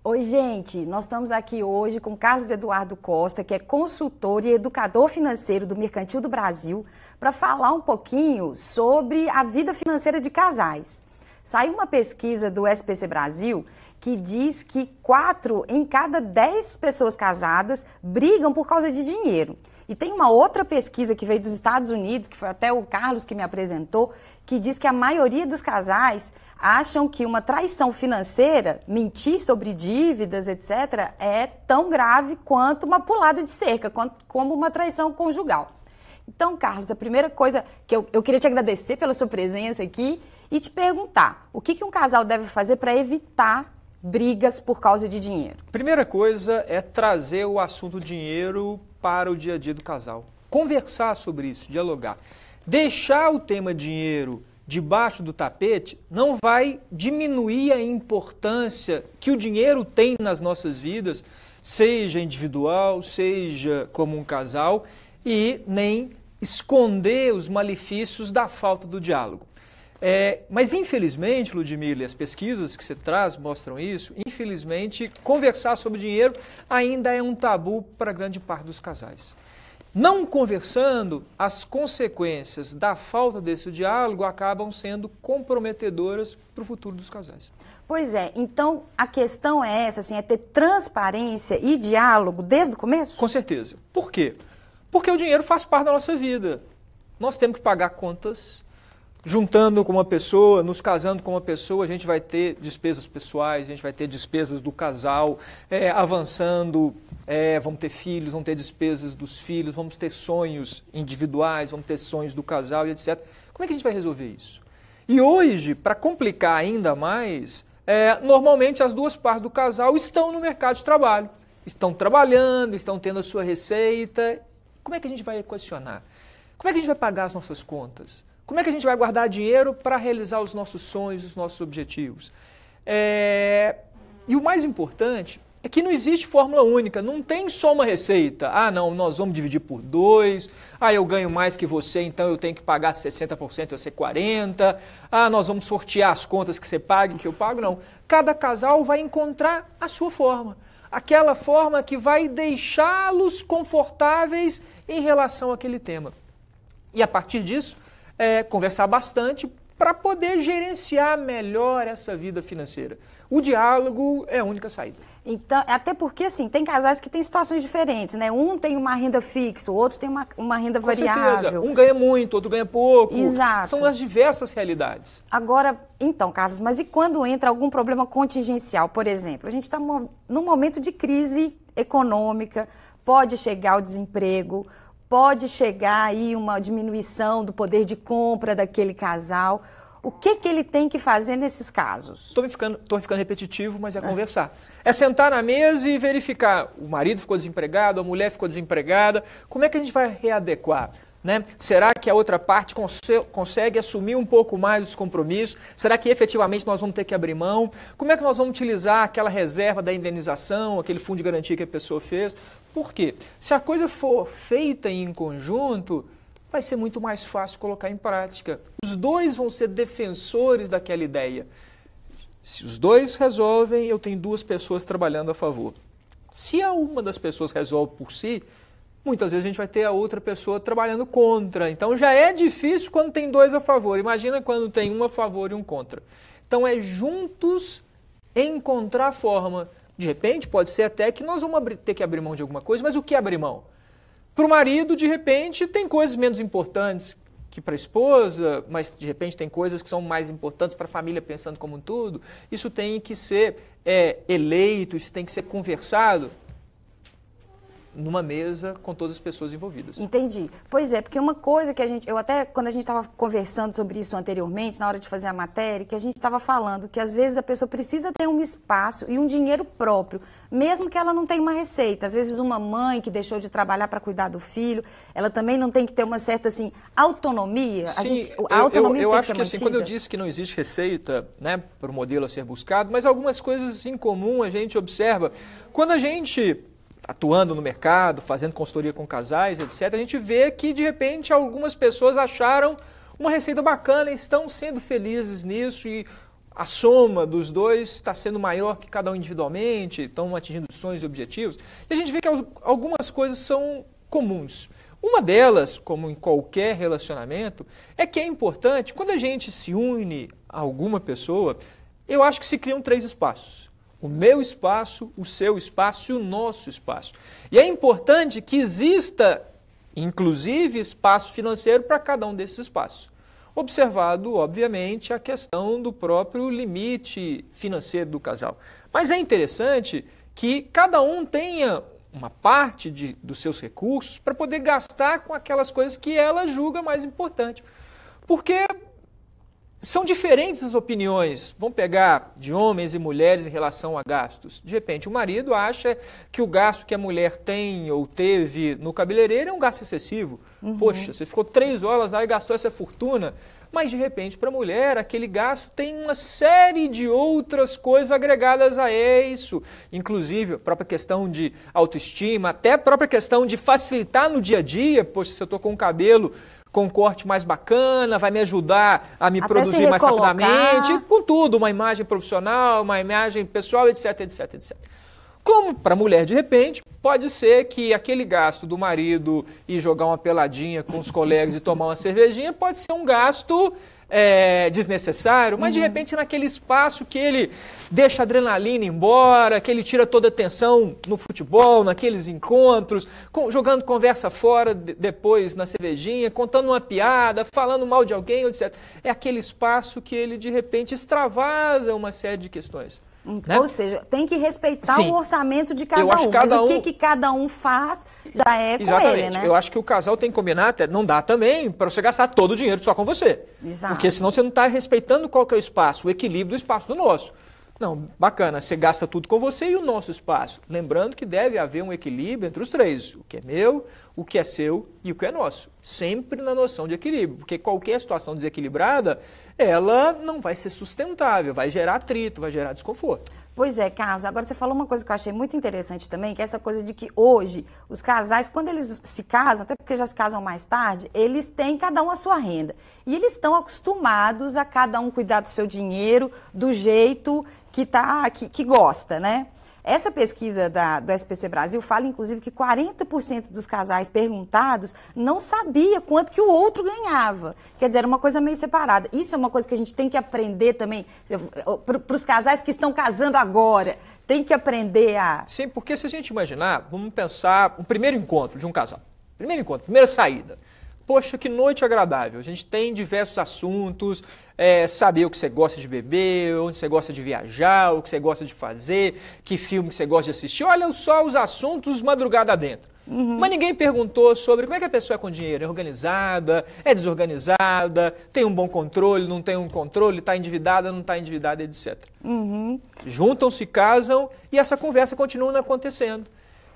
Oi, gente, nós estamos aqui hoje com Carlos Eduardo Costa, que é consultor e educador financeiro do Mercantil do Brasil, para falar um pouquinho sobre a vida financeira de casais. Saiu uma pesquisa do SPC Brasil que diz que 4 em cada 10 pessoas casadas brigam por causa de dinheiro. E tem uma outra pesquisa que veio dos Estados Unidos, que foi até o Carlos que me apresentou, que diz que a maioria dos casais acham que uma traição financeira, mentir sobre dívidas, etc., é tão grave quanto uma pulada de cerca, como uma traição conjugal. Então, Carlos, a primeira coisa que eu queria te agradecer pela sua presença aqui e te perguntar, o que um casal deve fazer para evitar brigas por causa de dinheiro? Primeira coisa é trazer o assunto dinheiro para o dia a dia do casal. Conversar sobre isso, dialogar. Deixar o tema dinheiro debaixo do tapete não vai diminuir a importância que o dinheiro tem nas nossas vidas, seja individual, seja como um casal, e nem esconder os malefícios da falta do diálogo. Mas infelizmente, Ludmila, as pesquisas que você traz mostram isso, infelizmente, conversar sobre dinheiro ainda é um tabu para grande parte dos casais. Não conversando, as consequências da falta desse diálogo acabam sendo comprometedoras para o futuro dos casais. Pois é, então a questão é essa, assim, é ter transparência e diálogo desde o começo? Com certeza. Por quê? Porque o dinheiro faz parte da nossa vida. Nós temos que pagar contas. Juntando com uma pessoa, nos casando com uma pessoa, a gente vai ter despesas pessoais, a gente vai ter despesas do casal, avançando, vamos ter filhos, vamos ter despesas dos filhos, vamos ter sonhos individuais, vamos ter sonhos do casal e etc. Como é que a gente vai resolver isso? E hoje, para complicar ainda mais, normalmente as duas partes do casal estão no mercado de trabalho, estão trabalhando, estão tendo a sua receita. Como é que a gente vai equacionar? Como é que a gente vai pagar as nossas contas? Como é que a gente vai guardar dinheiro para realizar os nossos sonhos, os nossos objetivos? E o mais importante é que não existe fórmula única, não tem só uma receita. Ah, não, nós vamos dividir por 2, eu ganho mais que você, então eu tenho que pagar 60%, você 40%, nós vamos sortear as contas que você paga e que eu pago. Não, cada casal vai encontrar a sua forma, aquela forma que vai deixá-los confortáveis em relação àquele tema. E a partir disso, conversar bastante para poder gerenciar melhor essa vida financeira. O diálogo é a única saída. Então, até porque, assim, tem casais que têm situações diferentes, né? Um tem uma renda fixa, o outro tem uma renda variável. Certeza. Um ganha muito, outro ganha pouco. Exato. São as diversas realidades. Agora, então, Carlos, mas e quando entra algum problema contingencial? Por exemplo, a gente está num momento de crise econômica, pode chegar o desemprego, pode chegar aí uma diminuição do poder de compra daquele casal. O que ele tem que fazer nesses casos? Estou ficando repetitivo, mas é conversar. É sentar na mesa e verificar. O marido ficou desempregado, a mulher ficou desempregada. Como é que a gente vai readequar? Né? Será que a outra parte consegue assumir um pouco mais os compromissos? Será que efetivamente nós vamos ter que abrir mão? Como é que nós vamos utilizar aquela reserva da indenização, aquele fundo de garantia que a pessoa fez? Por quê? Se a coisa for feita em conjunto, vai ser muito mais fácil colocar em prática. Os dois vão ser defensores daquela ideia. Se os dois resolvem, eu tenho duas pessoas trabalhando a favor. Se uma das pessoas resolve por si, muitas vezes a gente vai ter a outra pessoa trabalhando contra. Então já é difícil quando tem dois a favor. Imagina quando tem um a favor e um contra. Então é juntos encontrar forma. De repente pode ser até que nós vamos ter que abrir mão de alguma coisa, mas o que é abrir mão? Para o marido, de repente, tem coisas menos importantes que para a esposa, mas de repente tem coisas que são mais importantes para a família pensando como um todo. Isso tem que ser eleito, isso tem que ser conversado numa mesa com todas as pessoas envolvidas. Entendi. Pois é, porque uma coisa que quando a gente estava conversando sobre isso anteriormente, na hora de fazer a matéria, que a gente estava falando que às vezes a pessoa precisa ter um espaço e um dinheiro próprio, mesmo que ela não tenha uma receita. Às vezes uma mãe que deixou de trabalhar para cuidar do filho, ela também não tem que ter uma certa, assim, autonomia. Sim, a autonomia eu tem acho que ser que assim, quando eu disse que não existe receita, né, para o modelo a ser buscado, mas algumas coisas em comum a gente observa. Quando a gente atuando no mercado, fazendo consultoria com casais, etc., a gente vê que, de repente, algumas pessoas acharam uma receita bacana e estão sendo felizes nisso e a soma dos dois está sendo maior que cada um individualmente, estão atingindo sonhos e objetivos. E a gente vê que algumas coisas são comuns. Uma delas, como em qualquer relacionamento, é que é importante, quando a gente se une a alguma pessoa, eu acho que se criam 3 espaços. O meu espaço, o seu espaço e o nosso espaço. E é importante que exista, inclusive, espaço financeiro para cada um desses espaços. Observado, obviamente, a questão do próprio limite financeiro do casal. Mas é interessante que cada um tenha uma parte dos seus recursos para poder gastar com aquelas coisas que ela julga mais importante. Porque são diferentes as opiniões, vamos pegar de homens e mulheres em relação a gastos. De repente, o marido acha que o gasto que a mulher tem ou teve no cabeleireiro é um gasto excessivo. Poxa, você ficou 3 horas lá e gastou essa fortuna. Mas, de repente, para a mulher, aquele gasto tem uma série de outras coisas agregadas a isso. Inclusive, a própria questão de autoestima, até a própria questão de facilitar no dia a dia. Poxa, se eu estou com o cabelo com um corte mais bacana, vai me ajudar a me até produzir mais rapidamente, com tudo, uma imagem profissional, uma imagem pessoal, etc, etc, etc. Como para a mulher, de repente, pode ser que aquele gasto do marido ir jogar uma peladinha com os colegas e tomar uma cervejinha pode ser um gasto desnecessário, mas de repente naquele espaço que ele deixa a adrenalina embora, que ele tira toda a atenção no futebol, naqueles encontros, jogando conversa fora depois na cervejinha, contando uma piada, falando mal de alguém, etc. É aquele espaço que ele de repente extravasa uma série de questões. Né? Ou seja, tem que respeitar Sim. o orçamento de cada Eu acho um. Cada mas um... o que cada um faz já é Exatamente. Com ele, né? Eu acho que o casal tem que combinar, até não dá também para você gastar todo o dinheiro só com você. Exato. Porque senão você não está respeitando qual que é o espaço, o equilíbrio do espaço do nosso. Não, bacana, você gasta tudo com você e o nosso espaço. Lembrando que deve haver um equilíbrio entre os 3, o que é meu, o que é seu e o que é nosso. Sempre na noção de equilíbrio, porque qualquer situação desequilibrada, ela não vai ser sustentável, vai gerar atrito, vai gerar desconforto. Pois é, Carlos, agora você falou uma coisa que eu achei muito interessante também, que é essa coisa de que hoje os casais, quando eles se casam, até porque já se casam mais tarde, eles têm cada um a sua renda. E eles estão acostumados a cada um cuidar do seu dinheiro do jeito que gosta, né? Essa pesquisa do SPC Brasil fala, inclusive, que 40% dos casais perguntados não sabia quanto que o outro ganhava. Quer dizer, era uma coisa meio separada. Isso é uma coisa que a gente tem que aprender também, para os casais que estão casando agora. Tem que aprender a... Sim, porque se a gente imaginar, vamos pensar o primeiro encontro de um casal. Primeiro encontro, primeira saída. Poxa, que noite agradável. A gente tem diversos assuntos, saber o que você gosta de beber, onde você gosta de viajar, o que você gosta de fazer, que filme você gosta de assistir. Olha só os assuntos madrugada dentro. Mas ninguém perguntou sobre como é que a pessoa é com dinheiro. É organizada, é desorganizada, tem um bom controle, não tem um controle, está endividada, não está endividada, etc. Juntam-se, casam e essa conversa continua acontecendo.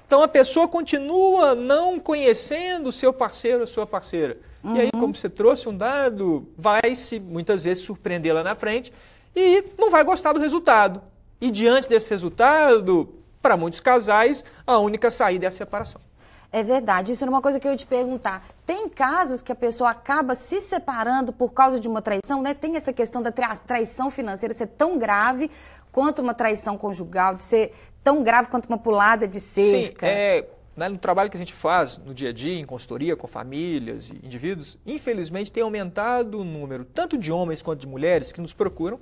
Então a pessoa continua não conhecendo o seu parceiro ou sua parceira. E aí, como você trouxe um dado, vai se muitas vezes surpreender lá na frente e não vai gostar do resultado. E diante desse resultado, para muitos casais, a única saída é a separação. É verdade, isso era uma coisa que eu ia te perguntar. Tem casos que a pessoa acaba se separando por causa de uma traição, né? Tem essa questão da traição financeira ser tão grave quanto uma traição conjugal, de ser tão grave quanto uma pulada de cerca. Sim, no trabalho que a gente faz no dia a dia, em consultoria com famílias e indivíduos, infelizmente tem aumentado o número tanto de homens quanto de mulheres que nos procuram,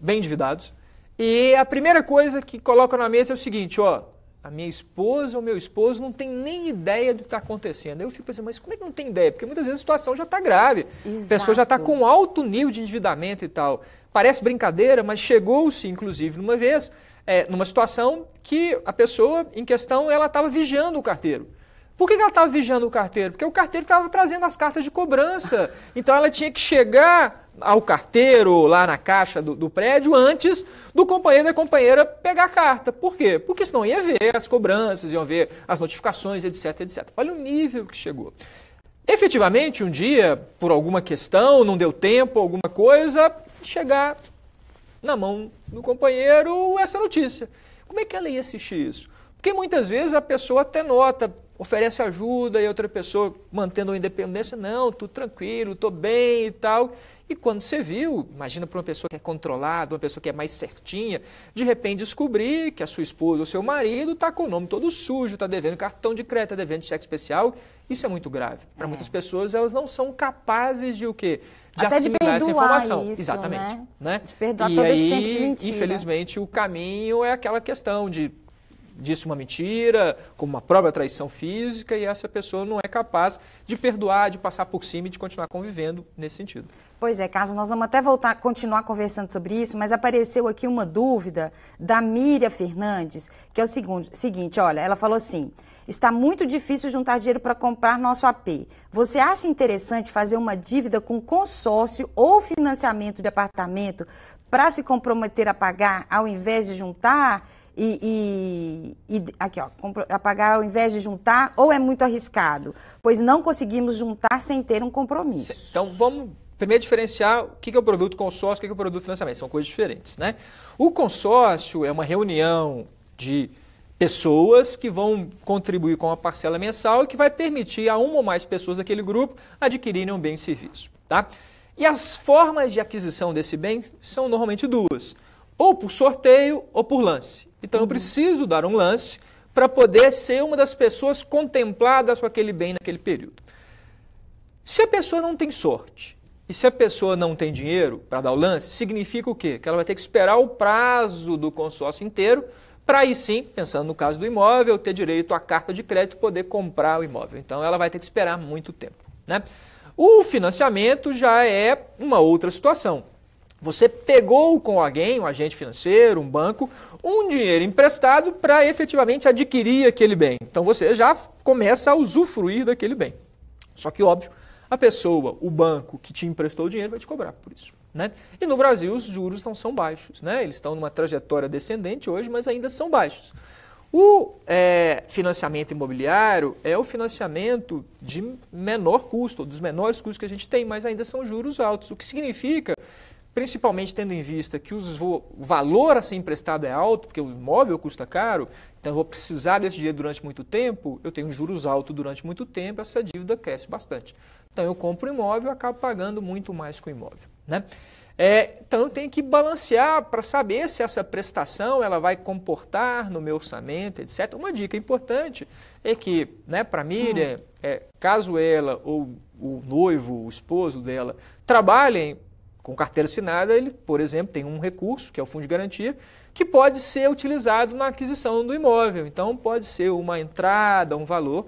bem endividados. E a primeira coisa que colocam na mesa é o seguinte, a minha esposa ou meu esposo não tem nem ideia do que está acontecendo. Eu fico pensando, mas como é que não tem ideia? Porque muitas vezes a situação já está grave. Exato. A pessoa já está com alto nível de endividamento e tal. Parece brincadeira, mas chegou-se, inclusive, numa vez, numa situação que a pessoa em questão, ela estava vigiando o carteiro. Por que ela estava vigiando o carteiro? Porque o carteiro estava trazendo as cartas de cobrança. Então ela tinha que chegar ao carteiro lá na caixa do prédio antes do companheiro e da companheira pegar a carta. Por quê? Porque senão ia ver as cobranças, iam ver as notificações, etc, etc. Olha o nível que chegou. Efetivamente, um dia, por alguma questão, não deu tempo, alguma coisa, chegar na mão do companheiro essa notícia. Como é que ela ia assistir isso? Porque muitas vezes a pessoa até nota, oferece ajuda e outra pessoa mantendo a independência, não, tudo tranquilo, estou bem e tal. E quando você viu, imagina para uma pessoa que é controlada, uma pessoa que é mais certinha, de repente descobrir que a sua esposa ou seu marido está com o nome todo sujo, está devendo cartão de crédito, está devendo cheque especial. Isso é muito grave. Para muitas pessoas, elas não são capazes de o quê? De até assimilar de essa informação. Isso, exatamente. Né? De perdoar e todo aí, esse tempo de mentira. Infelizmente, o caminho é aquela questão de disse uma mentira, como uma própria traição física, e essa pessoa não é capaz de perdoar, de passar por cima e de continuar convivendo nesse sentido. Pois é, Carlos, nós vamos até continuar conversando sobre isso, mas apareceu aqui uma dúvida da Miriam Fernandes, que é o seguinte, olha, ela falou assim: está muito difícil juntar dinheiro para comprar nosso AP. Você acha interessante fazer uma dívida com consórcio ou financiamento de apartamento para se comprometer a pagar ao invés de juntar? Aqui, ó, a pagar ao invés de juntar, ou é muito arriscado? Pois não conseguimos juntar sem ter um compromisso. Então, vamos primeiro diferenciar o que é o produto consórcio e o que é o produto financiamento. São coisas diferentes, né? O consórcio é uma reunião de pessoas que vão contribuir com uma parcela mensal e que vai permitir a uma ou mais pessoas daquele grupo adquirirem um bem e serviço, tá? E as formas de aquisição desse bem são normalmente duas: ou por sorteio ou por lance. Então, eu preciso dar um lance para poder ser uma das pessoas contempladas com aquele bem naquele período. Se a pessoa não tem sorte e se a pessoa não tem dinheiro para dar o lance, significa o quê? Que ela vai ter que esperar o prazo do consórcio inteiro para aí sim, pensando no caso do imóvel, ter direito à carta de crédito e poder comprar o imóvel. Então, ela vai ter que esperar muito tempo, né? O financiamento já é uma outra situação. Você pegou com alguém, um agente financeiro, um banco, um dinheiro emprestado para efetivamente adquirir aquele bem. Então você já começa a usufruir daquele bem. Só que, óbvio, a pessoa, o banco que te emprestou o dinheiro vai te cobrar por isso, né? E no Brasil os juros não são baixos, né? Eles estão numa trajetória descendente hoje, mas ainda são baixos. O financiamento imobiliário é o financiamento de menor custo, dos menores custos que a gente tem, mas ainda são juros altos, o que significa, principalmente tendo em vista que o valor a ser emprestado é alto, porque o imóvel custa caro, então eu vou precisar desse dinheiro durante muito tempo, eu tenho juros altos durante muito tempo, essa dívida cresce bastante. Então eu compro um imóvel e acabo pagando muito mais com o imóvel, né? Então eu tenho que balancear para saber se essa prestação ela vai comportar no meu orçamento, etc. Uma dica importante é que, né, para a Miriam, caso ela ou o noivo, o esposo dela, trabalhem com carteira assinada, ele, por exemplo, tem um recurso, que é o fundo de garantia, que pode ser utilizado na aquisição do imóvel. Então, pode ser uma entrada, um valor.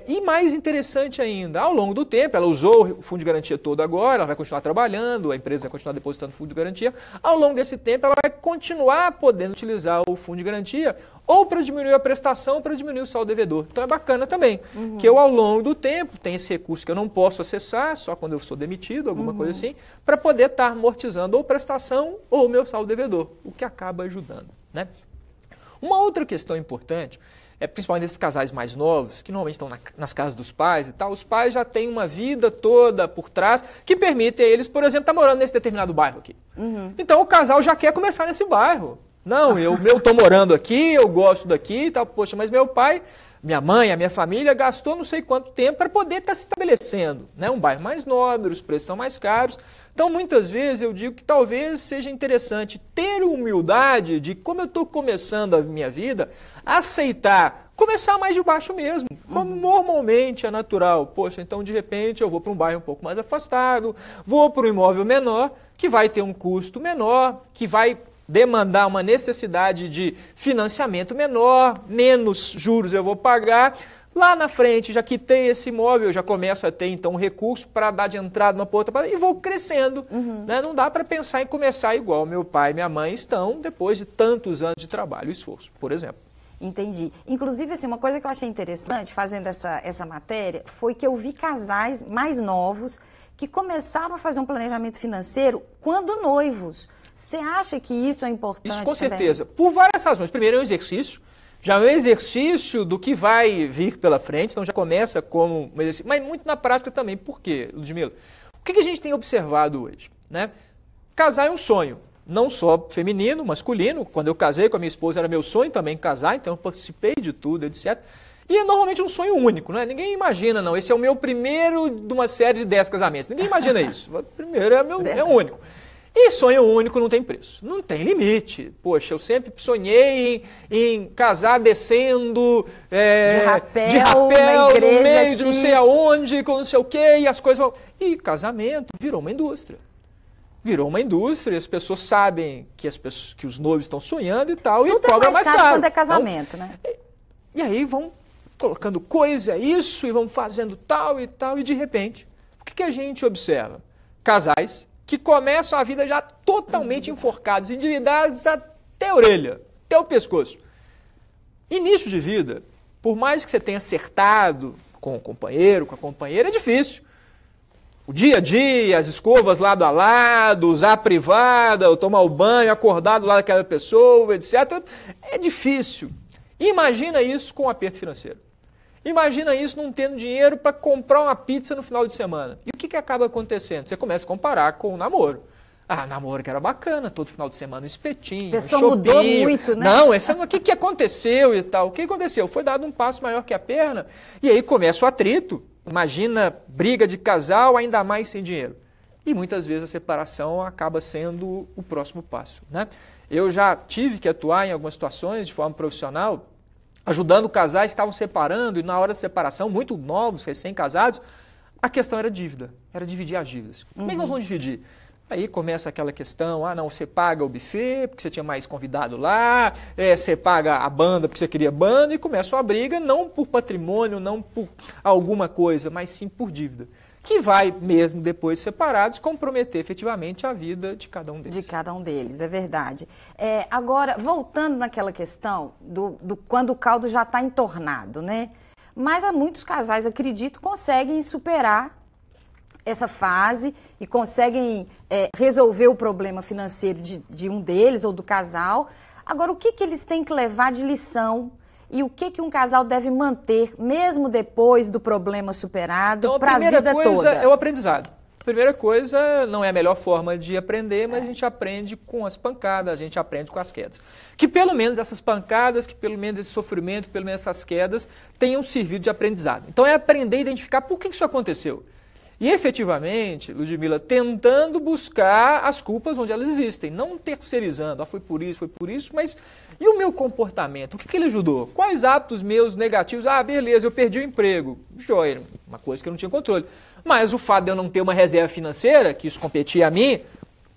E mais interessante ainda, ao longo do tempo, ela usou o fundo de garantia todo agora, ela vai continuar trabalhando, a empresa vai continuar depositando fundo de garantia. Ao longo desse tempo, ela vai continuar podendo utilizar o fundo de garantia ou para diminuir a prestação ou para diminuir o saldo devedor. Então é bacana também, que eu ao longo do tempo tenho esse recurso que eu não posso acessar, só quando eu sou demitido, alguma coisa assim, para poder estar amortizando ou prestação ou o meu saldo devedor, o que acaba ajudando, né? Uma outra questão importante principalmente esses casais mais novos, que normalmente estão nas casas dos pais e tal, os pais já têm uma vida toda por trás que permite a eles, por exemplo, estar morando nesse determinado bairro aqui. Então o casal já quer começar nesse bairro. Não, eu estou morando aqui, eu gosto daqui e tal, poxa, mas meu pai, minha mãe, a minha família gastou não sei quanto tempo para poder estar se estabelecendo, né? Um bairro mais nobre, os preços são mais caros. Então, muitas vezes eu digo que talvez seja interessante ter humildade de, como eu estou começando a minha vida, aceitar, começar mais de baixo mesmo, como normalmente é natural. Poxa, então de repente eu vou para um bairro um pouco mais afastado, vou para um imóvel menor, que vai ter um custo menor, que vai demandar uma necessidade de financiamento menor, menos juros eu vou pagar. Lá na frente, já quitei esse imóvel, já começo a ter, então, um recurso para dar de entrada uma outra, e vou crescendo. Né? Não dá para pensar em começar igual meu pai e minha mãe estão depois de tantos anos de trabalho e esforço, por exemplo. Entendi. Inclusive, assim, uma coisa que eu achei interessante fazendo essa matéria foi que eu vi casais mais novos que começaram a fazer um planejamento financeiro quando noivos. Você acha que isso é importante? Isso com certeza. Por várias razões. Primeiro, é um exercício. Já é um exercício do que vai vir pela frente, então já começa como um exercício, mas muito na prática também. Por quê, Ludmila? O que a gente tem observado hoje? Né? Casar é um sonho, não só feminino, masculino. Quando eu casei com a minha esposa era meu sonho também casar, então eu participei de tudo, etc. E é normalmente um sonho único, né? Ninguém imagina, não, esse é o meu primeiro de uma série de 10 casamentos. Ninguém imagina isso. O primeiro é o único. E sonho único não tem preço, não tem limite. Poxa, eu sempre sonhei em casar descendo de rapel no meio de não sei aonde, com não sei o quê, e as coisas vão... E casamento virou uma indústria. Virou uma indústria, as pessoas sabem que os noivos estão sonhando e tal, tudo e cobra mais caro quando é casamento, então, né? E aí vão colocando coisa, isso, e vão fazendo tal, e de repente, o que a gente observa? Casais que começam a vida já totalmente enforcados, endividados até a orelha, até o pescoço. Início de vida, por mais que você tenha acertado com o companheiro, com a companheira, é difícil. O dia a dia, as escovas lado a lado, usar a privada, tomar o banho, acordar do lado daquela pessoa, etc. É difícil. Imagina isso com um aperto financeiro. Imagina isso não tendo dinheiro para comprar uma pizza no final de semana. E o que acaba acontecendo? Você começa a comparar com o namoro. Ah, namoro que era bacana, todo final de semana um espetinho, a pessoa mudou muito, né? Não, o que aconteceu e tal? O que aconteceu? Foi dado um passo maior que a perna e aí começa o atrito. Imagina briga de casal, ainda mais sem dinheiro. E muitas vezes a separação acaba sendo o próximo passo, né? Eu já tive que atuar em algumas situações de forma profissional, ajudando casais que estavam separando e na hora da separação, muito novos, recém-casados, a questão era dívida, era dividir as dívidas. Como é que nós vamos dividir? Aí começa aquela questão, não, você paga o buffet porque você tinha mais convidado lá, você paga a banda porque você queria banda, e começa uma briga não por patrimônio, não por alguma coisa, mas sim por dívida, que vai mesmo depois de separados comprometer efetivamente a vida de cada um deles. De cada um deles, é verdade. Agora, voltando naquela questão do quando o caldo já está entornado, né? Mas há muitos casais, acredito, conseguem superar essa fase e conseguem resolver o problema financeiro de um deles ou do casal. Agora, o que eles têm que levar de lição e o que um casal deve manter mesmo depois do problema superado para a vida toda? A primeira coisa é o aprendizado. A primeira coisa não é a melhor forma de aprender, mas a gente aprende com as pancadas, a gente aprende com as quedas. Que pelo menos essas pancadas, que pelo menos esse sofrimento, pelo menos essas quedas tenham servido de aprendizado. Então é aprender a identificar por que isso aconteceu. E efetivamente, Ludmila, tentando buscar as culpas onde elas existem, não terceirizando, foi por isso, mas e o meu comportamento? O que ele ajudou? Quais hábitos meus negativos? Beleza, eu perdi o emprego. Joia, uma coisa que eu não tinha controle. Mas o fato de eu não ter uma reserva financeira, que isso competia a mim,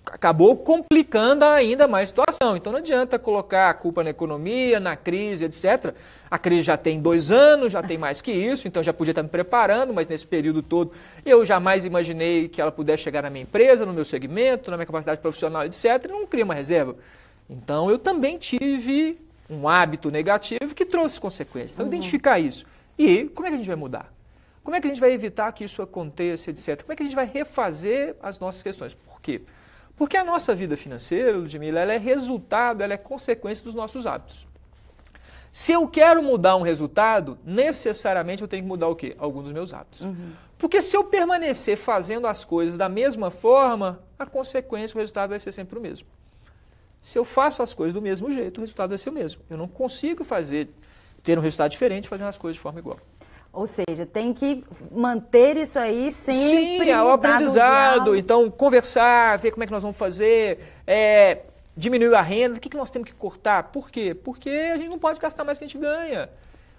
acabou complicando ainda mais a situação. Então não adianta colocar a culpa na economia, na crise, etc. A crise já tem 2 anos, já tem mais que isso, então já podia estar me preparando, mas nesse período todo eu jamais imaginei que ela pudesse chegar na minha empresa, no meu segmento, na minha capacidade profissional, etc. E não cria uma reserva. Então eu também tive um hábito negativo que trouxe consequências. Então identificar isso. E como é que a gente vai mudar? Como é que a gente vai evitar que isso aconteça, etc. Como é que a gente vai refazer as nossas questões? Por quê? Porque a nossa vida financeira, Ludmila, ela é resultado, ela é consequência dos nossos hábitos. Se eu quero mudar um resultado, necessariamente eu tenho que mudar o quê? Alguns dos meus hábitos. Porque se eu permanecer fazendo as coisas da mesma forma, a consequência, o resultado vai ser sempre o mesmo. Se eu faço as coisas do mesmo jeito, o resultado vai ser o mesmo. Eu não consigo ter um resultado diferente fazendo as coisas de forma igual. Ou seja, tem que manter isso aí sempre. Sim, o aprendizado. Então, conversar, ver como é que nós vamos fazer, diminuir a renda, o que nós temos que cortar. Por quê? Porque a gente não pode gastar mais do que a gente ganha.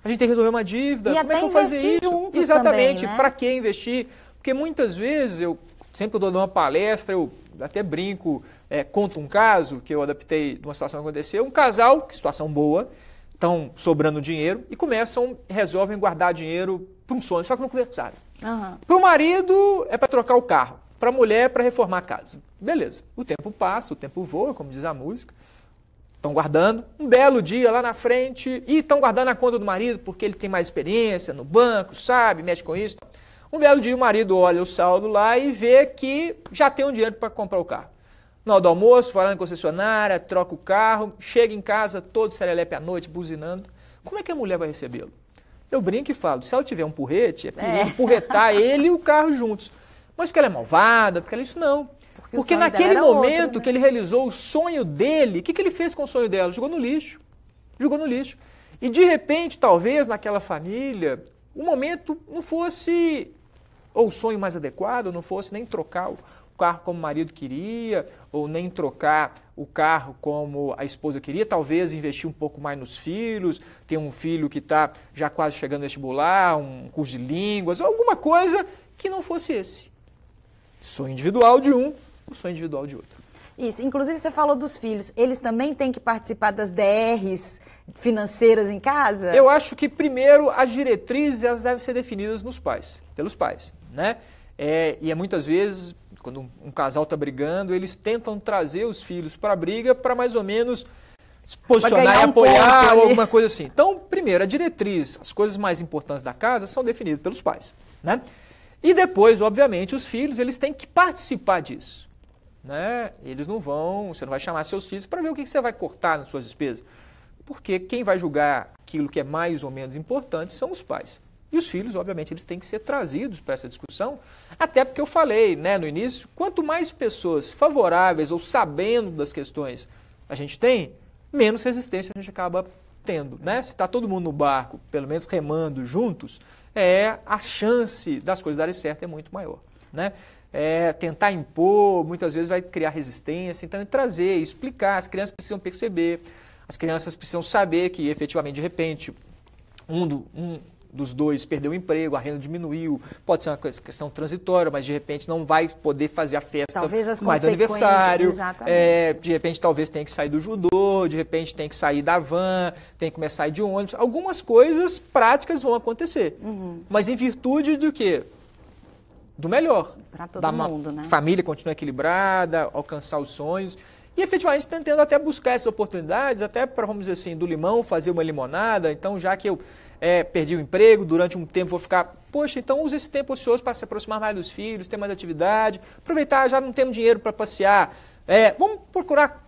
A gente tem que resolver uma dívida. E como até é que eu vou fazer isso? Juntos Exatamente. Também, né? Para que investir? Porque muitas vezes, sempre que eu dou uma palestra, eu até brinco, conto um caso que eu adaptei de uma situação que aconteceu. Um casal, que situação boa, estão sobrando dinheiro e resolvem guardar dinheiro para um sonho, só que não conversaram. Para o marido é para trocar o carro, para a mulher é para reformar a casa. Beleza, o tempo passa, o tempo voa, como diz a música. Estão guardando, um belo dia lá na frente, e estão guardando a conta do marido porque ele tem mais experiência no banco, sabe, mexe com isso. Um belo dia o marido olha o saldo lá e vê que já tem um dinheiro para comprar o carro. Na hora do almoço, vai lá na concessionária, troca o carro, chega em casa todo serelepe à noite, buzinando. Como é que a mulher vai recebê-lo? Eu brinco e falo, se ela tiver um porrete, é perigo empurretar ele e o carro juntos. Mas porque ela é malvada, porque ela isso não. Porque naquele momento outro, né? Que ele realizou o sonho dele, o que ele fez com o sonho dela? Jogou no lixo. Jogou no lixo. E de repente, talvez naquela família, o momento não fosse, ou o sonho mais adequado, não fosse nem trocar o carro como o marido queria, ou nem trocar o carro como a esposa queria, talvez investir um pouco mais nos filhos, ter um filho que está já quase chegando no vestibular, um curso de línguas, alguma coisa que não fosse esse. Sonho individual de um, o sonho individual de outro. Isso, inclusive você falou dos filhos, eles também têm que participar das DRs financeiras em casa? Eu acho que primeiro as diretrizes elas devem ser definidas nos pais, pelos pais, né? E muitas vezes, quando um casal está brigando, eles tentam trazer os filhos para a briga para mais ou menos se posicionar e apoiar ou alguma coisa assim. Então, primeiro, a diretriz, as coisas mais importantes da casa são definidas pelos pais, né? E depois, obviamente, os filhos eles têm que participar disso. Né? Eles não vão, você não vai chamar seus filhos para ver o que você vai cortar nas suas despesas. Porque quem vai julgar aquilo que é mais ou menos importante são os pais. E os filhos, obviamente, eles têm que ser trazidos para essa discussão, até porque eu falei, né, no início, quanto mais pessoas favoráveis ou sabendo das questões a gente tem, menos resistência a gente acaba tendo. Né? Se está todo mundo no barco, pelo menos remando juntos, a chance das coisas darem certo é muito maior. Né? Tentar impor, muitas vezes vai criar resistência, então trazer, explicar, as crianças precisam perceber, as crianças precisam saber que efetivamente, de repente, um dos dois perdeu o emprego, a renda diminuiu, pode ser uma questão transitória, mas de repente não vai poder fazer a festa mais do aniversário, de repente talvez tenha que sair do judô, de repente tem que sair da van, tem que começar a ir de ônibus, algumas coisas práticas vão acontecer, mas em virtude do quê? Do melhor. Para todo mundo, né? Família continua equilibrada, alcançar os sonhos. E efetivamente tentando até buscar essas oportunidades, até para, vamos dizer assim, do limão fazer uma limonada. Então, já que eu perdi o emprego, durante um tempo vou ficar, poxa, então use esse tempo ocioso para se aproximar mais dos filhos, ter mais atividade, aproveitar, já não temos dinheiro para passear. Vamos procurar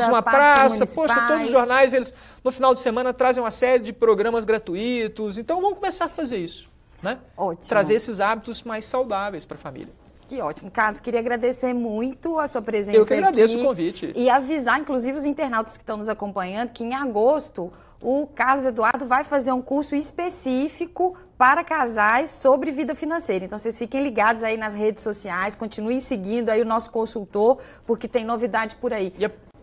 uma praça. Poxa, todos os jornais, eles no final de semana trazem uma série de programas gratuitos. Então, vamos começar a fazer isso. Né? Ótimo. Trazer esses hábitos mais saudáveis para a família. Que ótimo. Carlos, queria agradecer muito a sua presença aqui. Eu que agradeço o convite. E avisar, inclusive, os internautas que estão nos acompanhando, que em agosto o Carlos Eduardo vai fazer um curso específico para casais sobre vida financeira. Então, vocês fiquem ligados aí nas redes sociais, continuem seguindo aí o nosso consultor, porque tem novidade por aí.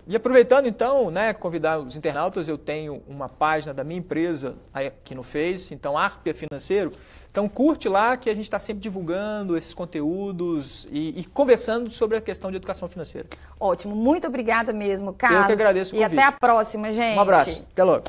E aproveitando então, né, convidar os internautas, eu tenho uma página da minha empresa aqui no Face, então Arpia Financeiro. Então curte lá que a gente está sempre divulgando esses conteúdos e conversando sobre a questão de educação financeira. Ótimo, muito obrigada mesmo, Carlos. Eu que agradeço o convite. E até a próxima, gente. Um abraço, até logo.